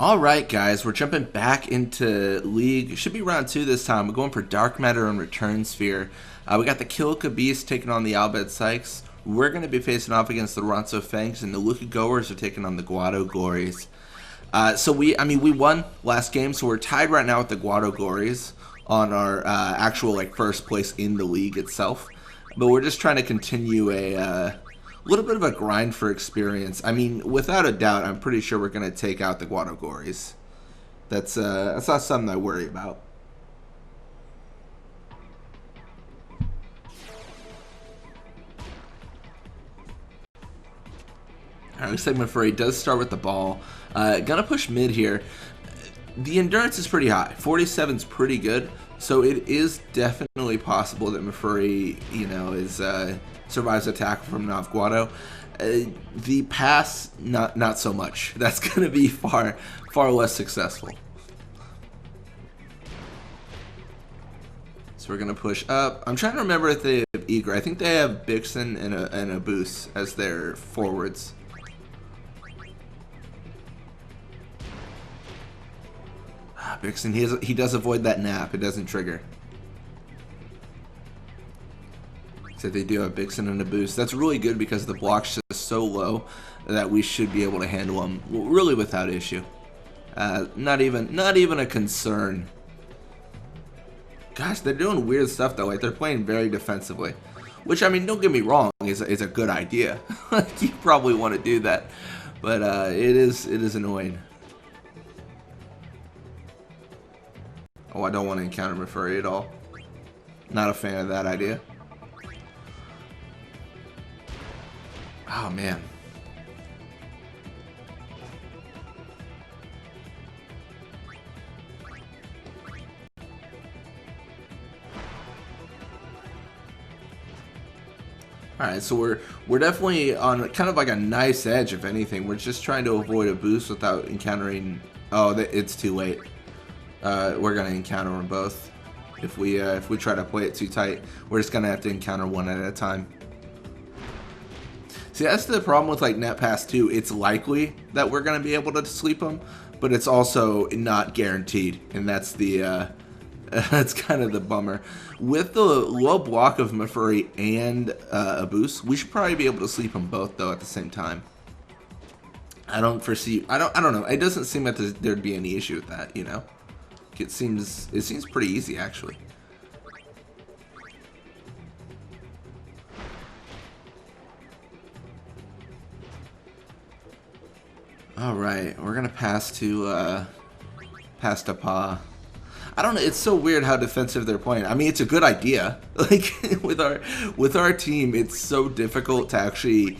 Alright guys, we're jumping back into League. Should be round 2 this time. We're going for Dark Matter and Return Sphere. We got the Kilka Beast taking on the Albed Sykes. We're going to be facing off against the Ronso Fangs, and the Luka Goers are taking on the Guado Glories. We won last game, so we're tied right now with the Guado Glories on our actual first place in the league itself. But we're just trying to continue a little bit of a grind for experience. I mean, without a doubt, I'm pretty sure we're going to take out the Guado Glories. That's not something I worry about. Alright, looks like Mafuri does start with the ball. Gonna push mid here. The endurance is pretty high. 47 is pretty good, so it is definitely possible that Mafuri, survives attack from Nav Guado. The pass, not so much. That's gonna be far less successful. So we're gonna push up. I'm trying to remember if they have Eager. I think they have Bixen and a Boost as their forwards. Bixen, he does avoid that nap. It doesn't trigger. So they do have Bixen and a Boost. That's really good because the block's just so low that we should be able to handle them really without issue. Not even a concern. Gosh, they're doing weird stuff though. They're playing very defensively, which, I mean, don't get me wrong, is a good idea. You probably want to do that, but it is annoying. Oh, I don't want to encounter Mafuri at all. Not a fan of that idea. Oh, man. Alright, so we're definitely on kind of like a nice edge, if anything. We're just trying to avoid a boost without encountering... Oh, it's too late. We're gonna encounter them both. If we try to play it too tight, we're just gonna have to encounter one at a time. See, that's the problem with Net Pass 2. It's likely that we're gonna be able to sleep them, but it's also not guaranteed, and that's the that's kind of the bummer. With the low block of Mafuri and a boost, we should probably be able to sleep them both though at the same time. I don't know. It doesn't seem like there'd be any issue with that, you know. It seems pretty easy, actually. All right, we're gonna pass to Pa. I don't know. It's so weird how defensive they're playing. I mean, it's a good idea. Like with our team, it's so difficult to actually,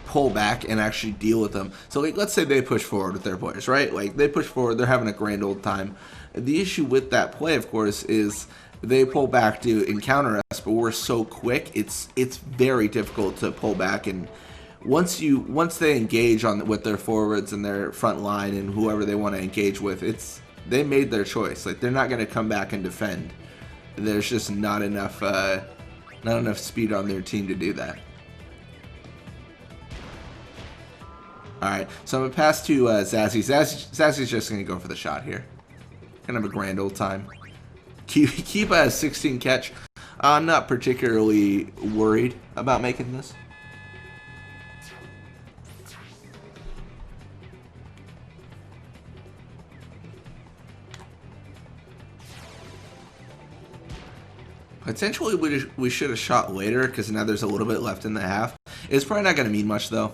pull back and actually deal with them. So let's say they push forward with their players, right? They push forward, they're having a grand old time. The issue with that play, of course, is they pull back to encounter us, but we're so quick, it's very difficult to pull back. And once they engage with their forwards and their front line and whoever they want to engage with, they made their choice. They're not going to come back and defend. There's just not enough speed on their team to do that. Alright, so I'm going to pass to Zazzy. Zazzy's just going to go for the shot here. Gonna have a grand old time. Keep a 16 catch. I'm not particularly worried about making this. Potentially we should have shot later because now there's a little bit left in the half. It's probably not going to mean much though.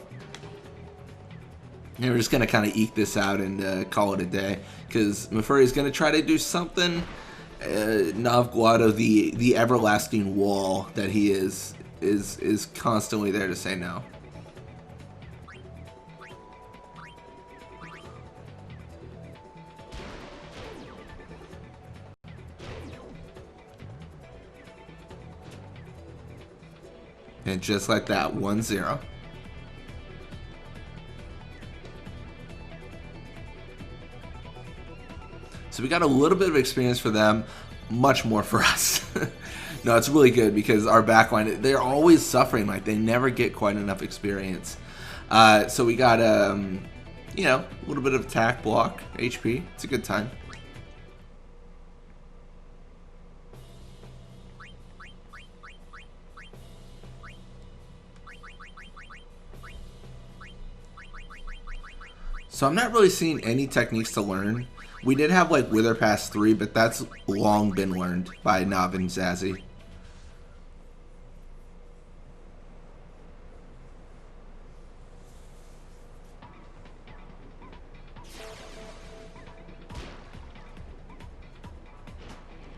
And we're just going to kind of eke this out and call it a day. Because Mafuri is going to try to do something. Nav Guado, the everlasting wall that he is constantly there to say no. And just like that, 1-0. So we got a little bit of experience for them, much more for us. No, it's really good because our backline, they're always suffering. Like, they never get quite enough experience. So we got you know, a little bit of attack, block, HP. It's a good time. So I'm not really seeing any techniques to learn. We did have like Wither Pass 3, but that's long been learned by Nav and Zazzy.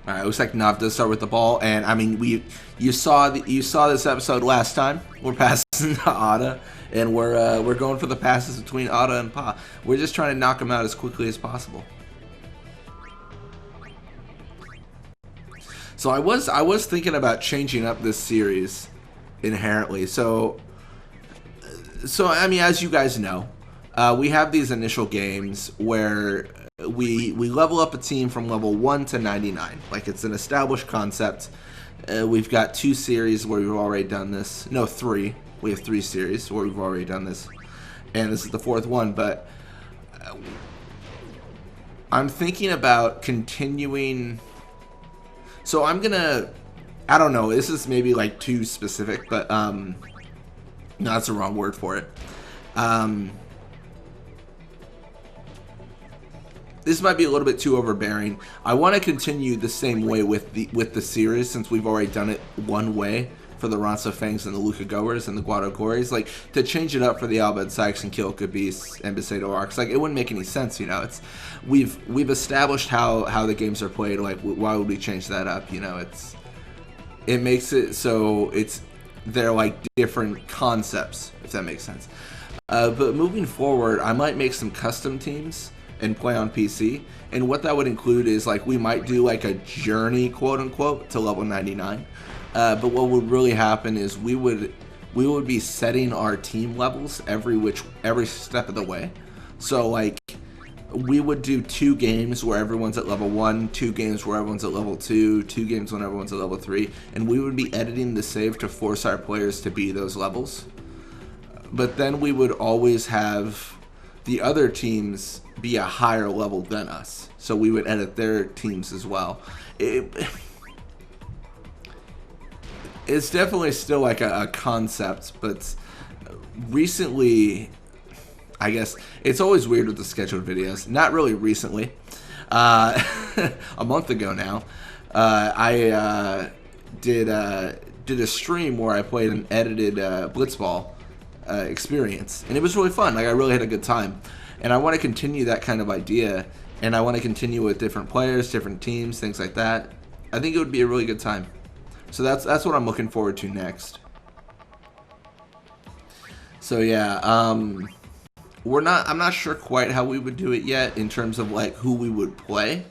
Alright, looks like Nav does start with the ball, and I mean you saw this episode last time. We're passing to Ada, and we're going for the passes between Ada and Pa. We're just trying to knock them out as quickly as possible. So I was thinking about changing up this series inherently. So I mean, as you guys know, we have these initial games where we level up a team from level 1 to 99. Like, it's an established concept. We've got 2 series where we've already done this. No, 3. We have 3 series where we've already done this. And this is the 4th one, but I'm thinking about continuing. So I'm gonna, I don't know, this is maybe like too specific, but no, that's the wrong word for it. This might be a little bit too overbearing. I want to continue the same way with the series, since we've already done it one way for the Ronso Fangs and the Luca Goers and the Guado Glories. Like, to change it up for the Albed Sykes and Kilka Beasts and Besato Arcs, like, it wouldn't make any sense, you know. It's we've established how the games are played. Like, why would we change that up? You know, it makes it so they're like different concepts, if that makes sense. But moving forward, I might make some custom teams and play on PC, and what that would include is, like, we might do like a journey, quote unquote, to level 99. But what would really happen is we would be setting our team levels every step of the way. So, like, we would do 2 games where everyone's at level 1, 2 games where everyone's at level 2, 2 games when everyone's at level 3, and we would be editing the save to force our players to be those levels. But then we would always have the other teams be a higher level than us, so we would edit their teams as well. It's definitely still like a concept, but recently, I guess, it's always weird with the scheduled videos. Not really recently. A month ago now, I did a stream where I played an edited Blitzball experience, and it was really fun. Like, I really had a good time, and I want to continue that kind of idea, and I want to continue with different players, different teams, things like that. I think it would be a really good time. So that's what I'm looking forward to next. So yeah, I'm not sure quite how we would do it yet in terms of like who we would play,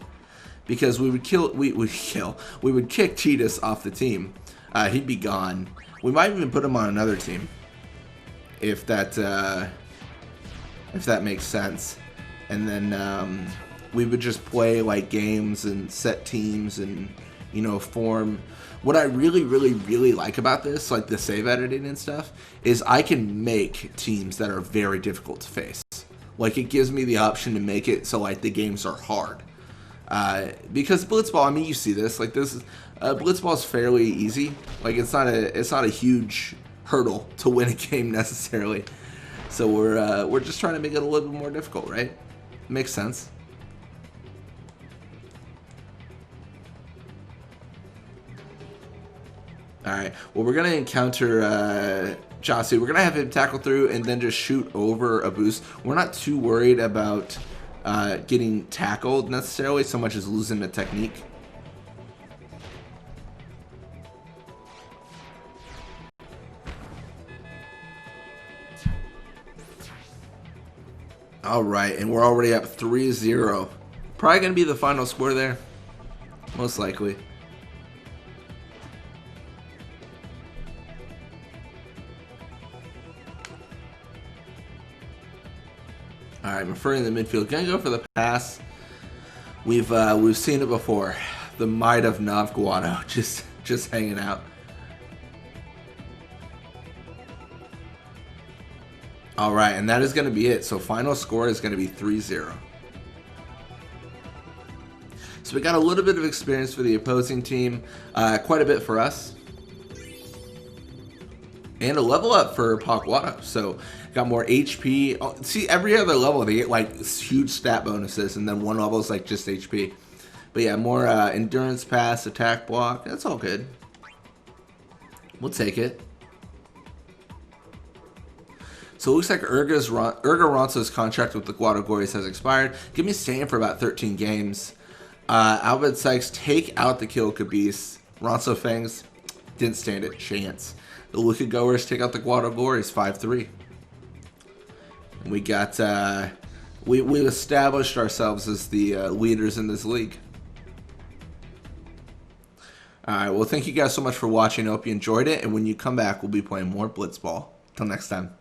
because we would kick Cheetahs off the team. He'd be gone. We might even put him on another team, if that makes sense. And then we would just play like games and set teams and, you know, form. What I really like about this, like the save editing and stuff, is I can make teams that are very difficult to face. Like, it gives me the option to make it so like the games are hard. Because Blitzball, I mean, you see this, like, this is Blitzball is fairly easy. Like, it's not a huge hurdle to win a game necessarily. So we're just trying to make it a little bit more difficult, right? Makes sense. Alright, well, we're going to encounter Jossie. We're going to have him tackle through and then just shoot over a boost. We're not too worried about getting tackled necessarily so much as losing the technique. Alright, and we're already up 3-0. Probably going to be the final score there. Most likely. Alright, Mafuri in the midfield. Gonna go for the pass. We've seen it before. The might of Nav Guado just hanging out. All right, and that is going to be it. So final score is going to be 3-0. So we got a little bit of experience for the opposing team, quite a bit for us. And a level up for Guado. So got more HP. Oh, see, every other level they get like huge stat bonuses, and then one level is like just HP. But yeah, more endurance pass, attack block. That's all good. We'll take it. So it looks like Urga Ronso's contract with the Guado Glories has expired. Give me staying for about 13 games. Albert Sykes take out the Kill Beast. Ronso Fangs didn't stand a chance. The Luka Goers take out the Guado Glories 5-3. And we got we established ourselves as the leaders in this league. Alright, well thank you guys so much for watching. I hope you enjoyed it, and when you come back we'll be playing more Blitzball. Till next time.